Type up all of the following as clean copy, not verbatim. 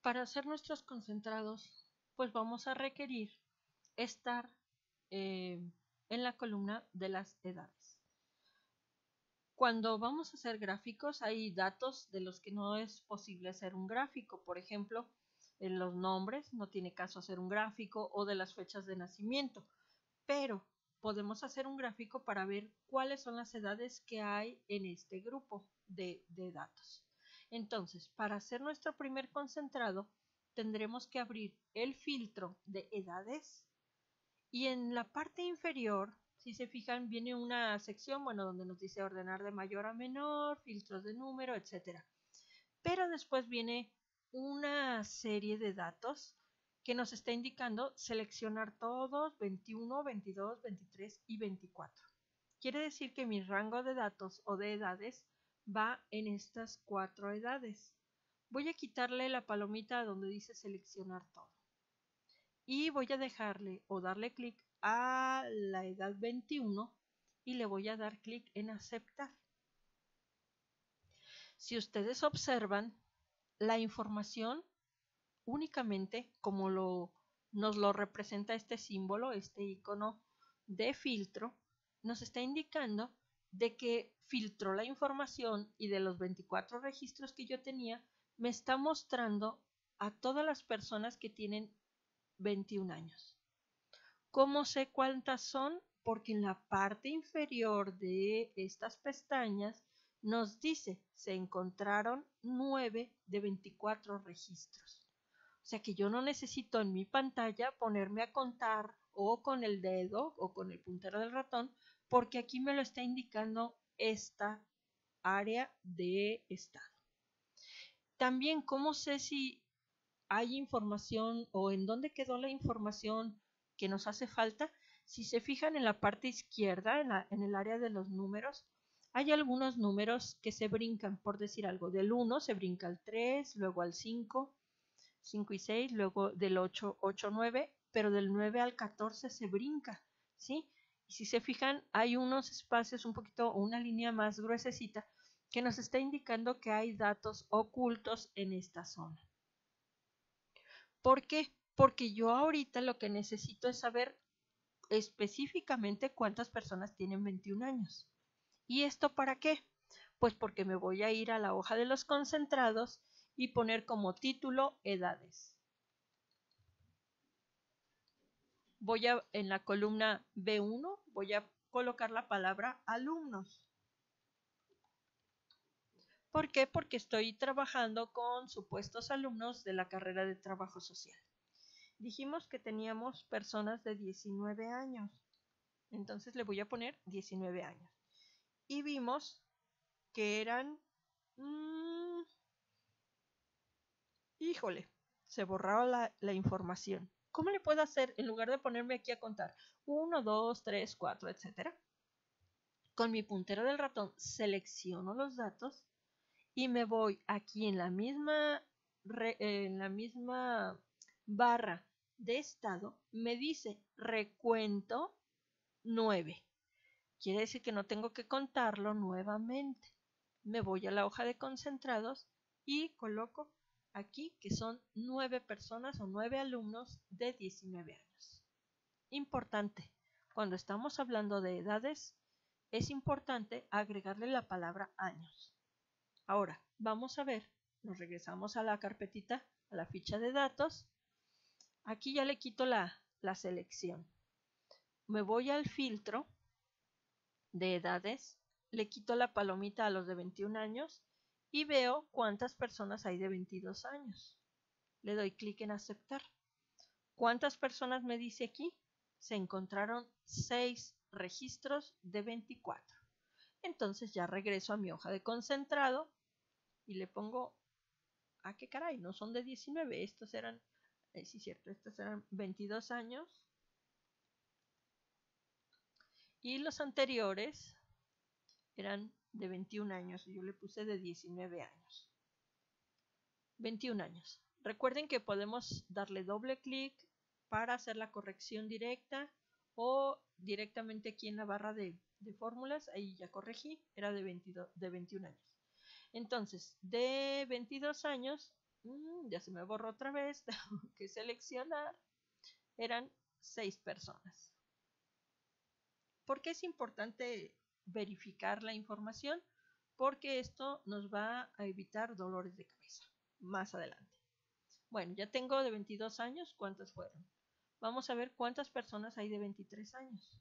Para hacer nuestros concentrados, pues vamos a requerir estar en la columna de las edades. Cuando vamos a hacer gráficos, hay datos de los que no es posible hacer un gráfico. Por ejemplo, en los nombres no tiene caso hacer un gráfico, o de las fechas de nacimiento. Pero podemos hacer un gráfico para ver cuáles son las edades que hay en este grupo de datos. Entonces, para hacer nuestro primer concentrado, tendremos que abrir el filtro de edades, y en la parte inferior, si se fijan, viene una sección, donde nos dice ordenar de mayor a menor, filtros de número, etc. Pero después viene una serie de datos que nos está indicando seleccionar todos 21, 22, 23 y 24. Quiere decir que mi rango de datos o de edades va en estas 4 edades. Voy a quitarle la palomita donde dice seleccionar todo. Y voy a dejarle o darle clic a la edad 21 y le voy a dar clic en aceptar. Si ustedes observan, la información únicamente, como nos lo representa este símbolo, este icono de filtro, nos está indicando de que filtró la información, y de los 24 registros que yo tenía, me está mostrando a todas las personas que tienen 21 años. ¿Cómo sé cuántas son? Porque en la parte inferior de estas pestañas nos dice, se encontraron 9 de 24 registros. O sea que yo no necesito en mi pantalla ponerme a contar o con el dedo o con el puntero del ratón, porque aquí me lo está indicando esta área de estado. También, ¿cómo sé si hay información o en dónde quedó la información que nos hace falta? Si se fijan en la parte izquierda, en el área de los números, hay algunos números que se brincan, por decir algo. Del 1 se brinca al 3, luego al 5, 5 y 6, luego del 8, 8, 9, pero del 9 al 14 se brinca, ¿sí? Y si se fijan, hay unos espacios un poquito, una línea más gruesecita que nos está indicando que hay datos ocultos en esta zona. ¿Por qué? Porque yo ahorita lo que necesito es saber específicamente cuántas personas tienen 21 años. ¿Y esto para qué? Pues porque me voy a ir a la hoja de los concentrados y poner como título edades. En la columna B1 voy a colocar la palabra alumnos. ¿Por qué? Porque estoy trabajando con supuestos alumnos de la carrera de trabajo social. Dijimos que teníamos personas de 19 años. Entonces le voy a poner 19 años. Y vimos que eran... híjole, se borraba la información. ¿Cómo le puedo hacer en lugar de ponerme aquí a contar 1, 2, 3, 4, etcétera? Con mi puntero del ratón selecciono los datos y me voy aquí en la misma barra de estado. Me dice recuento 9. Quiere decir que no tengo que contarlo nuevamente. Me voy a la hoja de concentrados y coloco aquí que son 9 personas o 9 alumnos de 19 años. Importante, cuando estamos hablando de edades, es importante agregarle la palabra años. Ahora, vamos a ver, nos regresamos a la carpetita, a la ficha de datos. Aquí ya le quito la selección. Me voy al filtro de edades, le quito la palomita a los de 21 años y veo cuántas personas hay de 22 años. Le doy clic en aceptar. ¿Cuántas personas me dice aquí? Se encontraron 6 registros de 24. Entonces ya regreso a mi hoja de concentrado y le pongo, ¿a qué caray? No son de 19, estos eran, sí cierto, estos eran 22 años. Y los anteriores eran de 21 años, yo le puse de 19 años. 21 años. Recuerden que podemos darle doble clic para hacer la corrección directa o directamente aquí en la barra de fórmulas, ahí ya corregí, era de 21 años. Entonces, de 22 años Ya se me borró otra vez, tengo que seleccionar. Eran 6 personas. ¿Por qué es importante verificar la información? Porque esto nos va a evitar dolores de cabeza más adelante. Bueno, ya tengo de 22 años, ¿cuántas fueron? Vamos a ver cuántas personas hay de 23 años.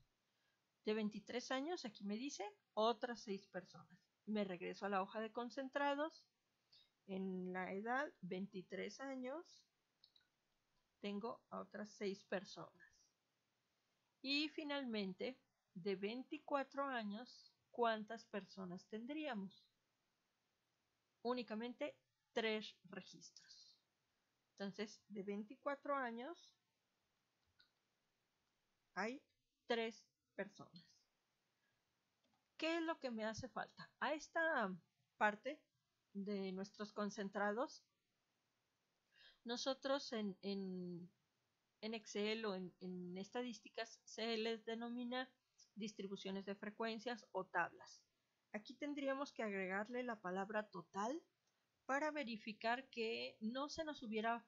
De 23 años, aquí me dice, otras 6 personas. Me regreso a la hoja de concentrados. En la edad 23 años, tengo a otras 6 personas. Y finalmente, de 24 años, ¿cuántas personas tendríamos? Únicamente 3 registros. Entonces, de 24 años hay 3 personas. ¿Qué es lo que me hace falta? A esta parte de nuestros concentrados, nosotros en Excel o en estadísticas se les denomina distribuciones de frecuencias o tablas. Aquí tendríamos que agregarle la palabra total para verificar que no se nos hubiera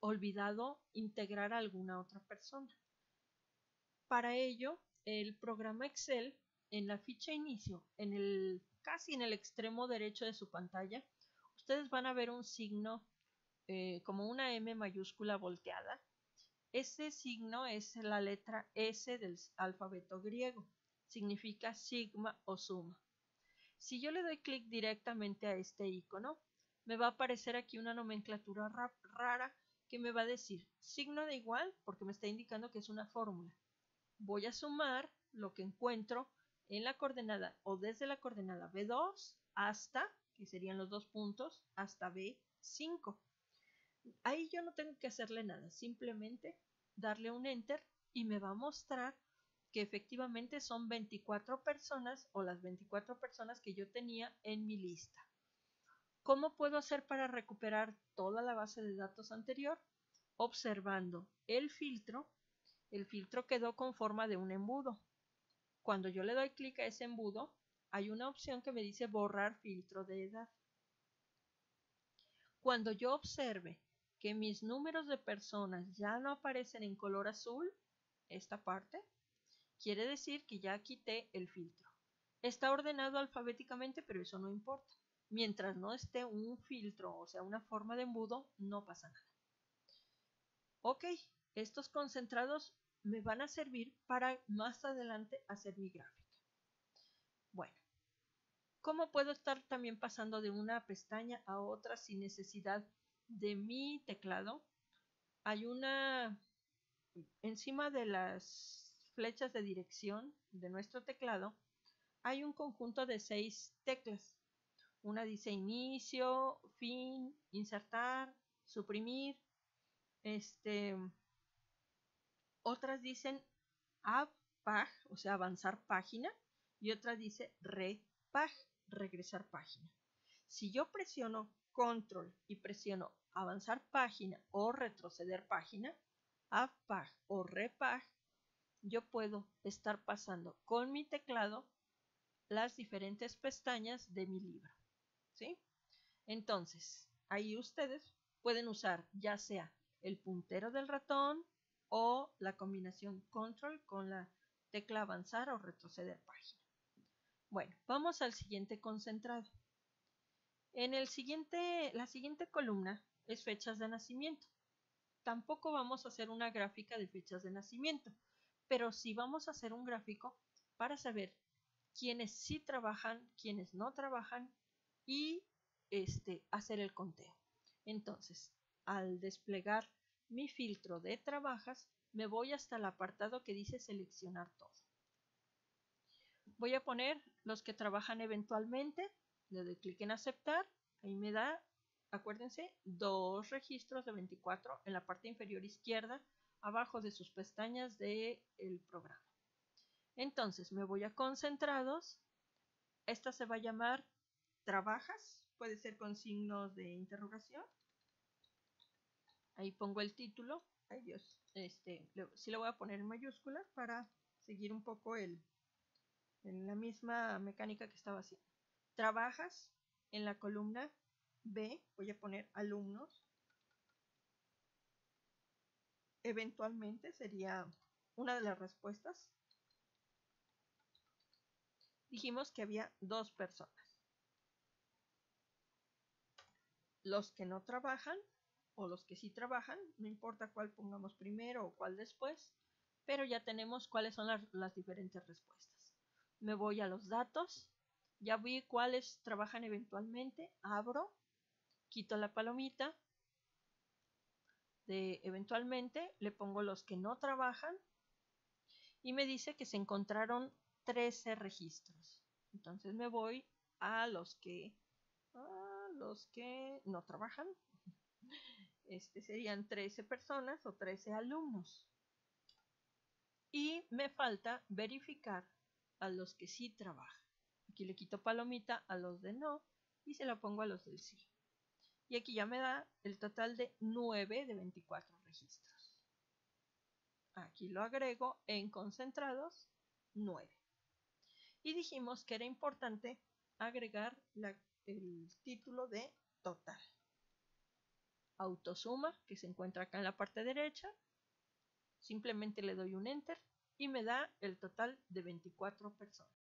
olvidado integrar a alguna otra persona. Para ello, el programa Excel, en la ficha inicio, casi en el extremo derecho de su pantalla, ustedes van a ver un signo como una M mayúscula volteada. Ese signo es la letra S del alfabeto griego. Significa sigma o suma. Si yo le doy clic directamente a este icono, me va a aparecer aquí una nomenclatura rara que me va a decir signo de igual porque me está indicando que es una fórmula. Voy a sumar lo que encuentro en la coordenada o desde la coordenada B2 hasta, que serían los 2 puntos, hasta B5. Ahí yo no tengo que hacerle nada, simplemente darle un enter y me va a mostrar que efectivamente son 24 personas o las 24 personas que yo tenía en mi lista. ¿Cómo puedo hacer para recuperar toda la base de datos anterior? Observando el filtro quedó con forma de un embudo. Cuando yo le doy clic a ese embudo, hay una opción que me dice borrar filtro de edad. Cuando yo observe que mis números de personas ya no aparecen en color azul, esta parte, quiere decir que ya quité el filtro. Está ordenado alfabéticamente, pero eso no importa. Mientras no esté un filtro, o sea, una forma de embudo, no pasa nada. Ok, estos concentrados me van a servir para más adelante hacer mi gráfica. Bueno, ¿cómo puedo estar también pasando de una pestaña a otra sin necesidad de mi teclado? Hay encima de las flechas de dirección de nuestro teclado, hay un conjunto de 6 teclas. Una dice inicio, fin, insertar, suprimir. Otras dicen add pag, o sea, avanzar página, y otra dice repag, regresar página. Si yo presiono control y presiono avanzar página o retroceder página, add pag o repag, yo puedo estar pasando con mi teclado las diferentes pestañas de mi libro, ¿sí? Entonces, ahí ustedes pueden usar ya sea el puntero del ratón o la combinación control con la tecla avanzar o retroceder página. Bueno, vamos al siguiente concentrado. La siguiente columna es fechas de nacimiento. Tampoco vamos a hacer una gráfica de fechas de nacimiento, pero sí vamos a hacer un gráfico para saber quiénes sí trabajan, quiénes no trabajan y hacer el conteo. Entonces, al desplegar mi filtro de trabajas, me voy hasta el apartado que dice seleccionar todo. Voy a poner los que trabajan eventualmente, le doy clic en aceptar, ahí me da, acuérdense, 2 registros de 24 en la parte inferior izquierda, abajo de sus pestañas del programa. Entonces me voy a concentrados, esta se va a llamar trabajas, puede ser con signos de interrogación. Ahí pongo el título, ay Dios, sí lo voy a poner en mayúsculas para seguir un poco en la misma mecánica que estaba haciendo. Trabajas en la columna B, voy a poner alumnos. Eventualmente sería una de las respuestas. Dijimos que había 2 personas. Los que no trabajan o los que sí trabajan, no importa cuál pongamos primero o cuál después, pero ya tenemos cuáles son las diferentes respuestas. Me voy a los datos, ya vi cuáles trabajan eventualmente, abro, quito la palomita de eventualmente, le pongo los que no trabajan y me dice que se encontraron 13 registros. Entonces me voy a los que no trabajan. Serían 13 personas o 13 alumnos. Y me falta verificar a los que sí trabajan. Aquí le quito palomita a los de no y se la pongo a los del sí. Y aquí ya me da el total de 9 de 24 registros. Aquí lo agrego en concentrados, 9. Y dijimos que era importante agregar el título de total. Autosuma, que se encuentra acá en la parte derecha. Simplemente le doy un enter y me da el total de 24 personas.